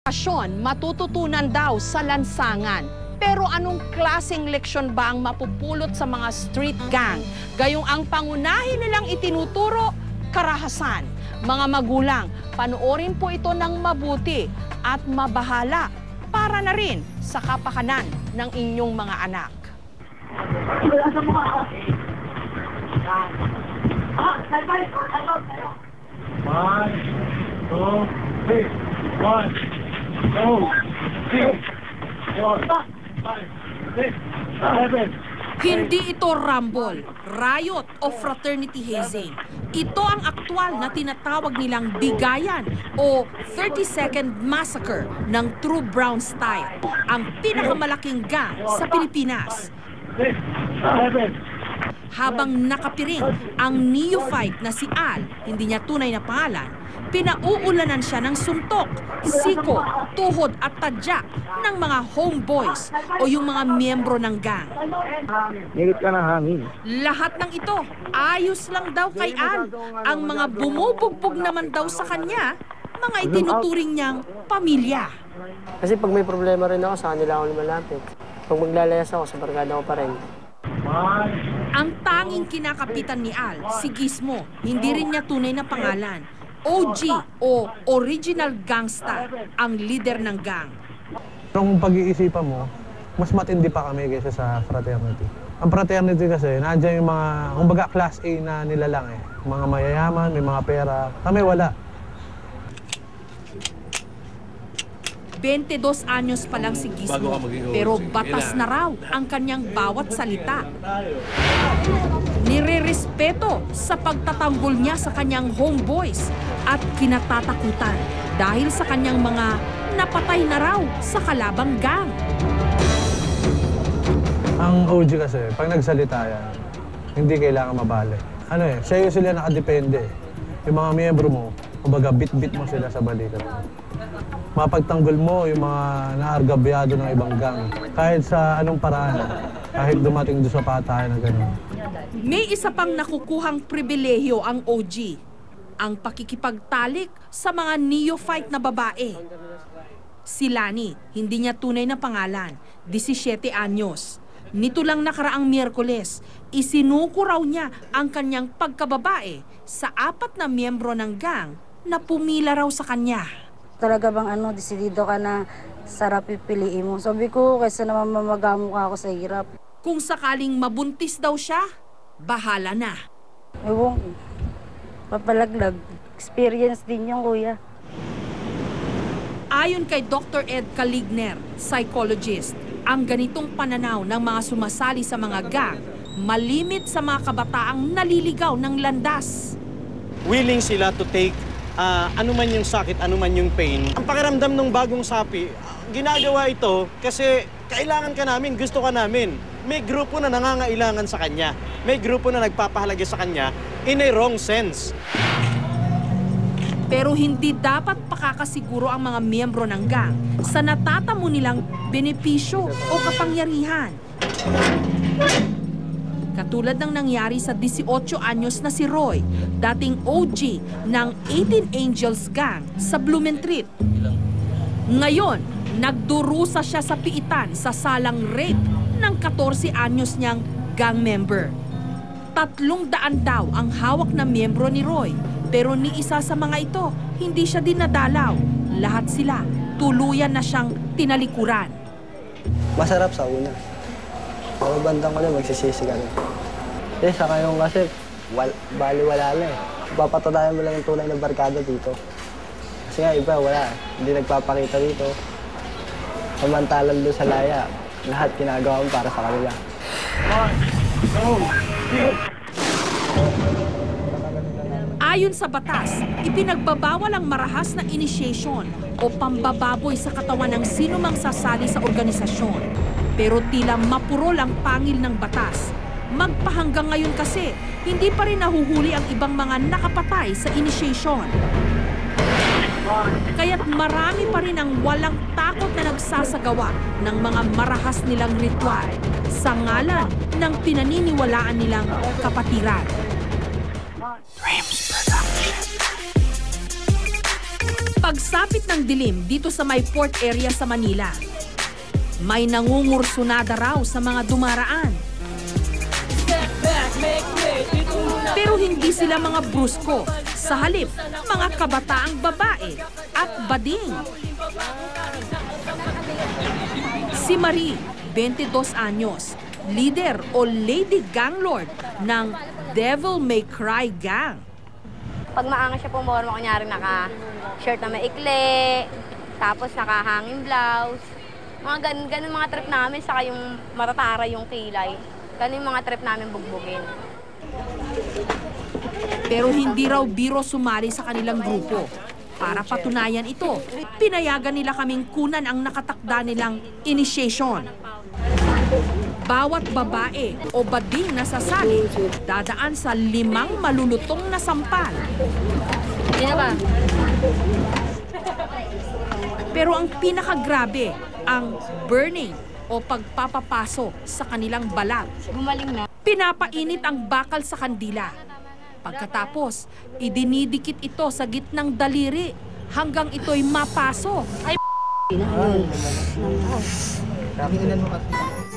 Matututunan daw sa lansangan. Pero anong klaseng leksyon ba ang mapupulot sa mga street gang? Gayong ang pangunahin nilang itinuturo, karahasan. Mga magulang, panoorin po ito ng mabuti at mabahala para na rin sa kapakanan ng inyong mga anak. One, two, three. 1, 2, 3, 4, 5, 6, 7. Hindi ito rumble, riot o fraternity hazing. Ito ang aktwal na tinatawag nilang bigayan o 30-second massacre ng True Brown Style, ang pinakamalaking gang sa Pilipinas. 6, 7. Habang nakapiring ang neophyte na si Al, hindi niya tunay na pangalan, pinauulanan siya ng suntok, siko, tuhod at tadyak ng mga homeboys o yung mga miyembro ng gang. Nigit ka ng hangin. Lahat ng ito, ayos lang daw kay Al. Ang mga bumubugbog naman daw sa kanya, mga itinuturing niyang pamilya. Kasi pag may problema rin ako, sa kanila ako lumalapit. Pag maglalayas ako, sa barkada ko pa rin. Ang tanging kinakapitan ni Al, si Gizmo, hindi rin niya tunay na pangalan. OG o Original Gangsta, ang leader ng gang. Kung pag-iisipan mo, mas matindi pa kami kaysa sa fraternity. Ang fraternity kasi, nandiyan yung mga, kumbaga class A na nilalang eh. Mga mayayaman, may mga pera. Kami wala. 22 anyos pa lang si Gizmo, pero batas na raw ang kanyang bawat salita. Nirerespeto sa pagtatanggol niya sa kanyang homeboys at kinatatakutan dahil sa kanyang mga napatay na raw sa kalabang gang. Ang OG kasi, pag nagsalita yan, hindi kailangan mabali. Ano eh, sa'yo sila nakadepende. Yung mga miyembro mo, kumbaga bit-bit mo sila sa balikat mo. Mapagtanggol mo yung mga naargabyado ng ibang gang. Kahit sa anong paraan, kahit dumating doon sa patayan na gano'n. May isa pang nakukuhang pribilehyo ang OG, ang pakikipagtalik sa mga neophyte na babae. Si Lani, hindi niya tunay na pangalan, 17 anyos. Nito lang nakaraang Miyerkules, isinuko raw niya ang kanyang pagkababae sa 4 na miyembro ng gang na pumila raw sa kanya. Talaga bang desidido ka na sarap pipiliin mo? Sabi ko, kaysa naman mamagamo ka ako sa hirap. Kung sakaling mabuntis daw siya, bahala na. Ewan ko, papalaglag. Experience din yung kuya. Ayon kay Dr. Ed Caligner, psychologist, ang ganitong pananaw ng mga sumasali sa mga gang, malimit sa mga kabataang naliligaw ng landas. Willing sila to take ano man yung sakit, ano man yung pain. Ang pakiramdam ng bagong sapi, ginagawa ito kasi kailangan ka namin, gusto ka namin. May grupo na nangangailangan sa kanya. May grupo na nagpapahalaga sa kanya in a wrong sense. Pero hindi dapat pakakasiguro ang mga miyembro ng gang sa natatamo nilang benepisyo o kapangyarihan. Katulad ng nangyari sa 18 anyos na si Roy, dating OG ng 18 Angels Gang sa Blumentritt. Ngayon, nagdurusa siya sa piitan sa salang rape ng 14 anyos niyang gang member. 300 daw ang hawak na miyembro ni Roy, pero ni isa sa mga ito, hindi siya dinadalaw. Lahat sila, tuluyan na siyang tinalikuran. Masarap sa una. Pero bandang ko na magsisisi ka rin. Eh, sa ngayon kasi, baliwala na eh. Papatadayan mo lang yung tunay ng barkada dito. Kasi nga iba, wala. Hindi nagpapakita dito. Samantalang doon sa laya, lahat ginagawa mo para sa kanila. 1, 2, 3. Ayon sa batas, ipinagbabawal ang marahas na initiation o pambababoy sa katawan ng sinumang sasali sa organisasyon. Pero tila mapurol ang pangil ng batas. Magpahanggang ngayon kasi, hindi pa rin nahuhuli ang ibang mga nakapatay sa initiation. Kaya't marami pa rin ang walang takot na nagsasagawa ng mga marahas nilang ritual sa ngalan ng pinaniniwalaan nilang kapatiran. Pagsapit ng dilim dito sa may port area sa Manila, may nangungursunada raw sa mga dumaraan. Pero hindi sila mga brusko. Sa halip, mga kabataang babae at bading. Si Marie, 22 anyos, leader o lady gang lord ng Devil May Cry Gang. Pag maangas siya pumorma, kunyari naka-shirt na maikli, tapos naka-hanging blouse. Mga ganun mga trip namin, saka yung matatara yung kilay. Ganun yung mga trip namin bugbugin. Pero hindi raw biro sumali sa kanilang grupo. Para patunayan ito, pinayagan nila kaming kunan ang nakatakda nilang initiation. Bawat babae o bading na sasali, dadaan sa 5 malulutong na sampal. Hindi ba? Pero ang pinakagrabe, ang burning o pagpapapaso sa kanilang balat. Gumaling na. Pinapainit ang bakal sa kandila. Pagkatapos, idinidikit ito sa gitnang daliri hanggang ito'y mapaso. Pakinginan mo kasi.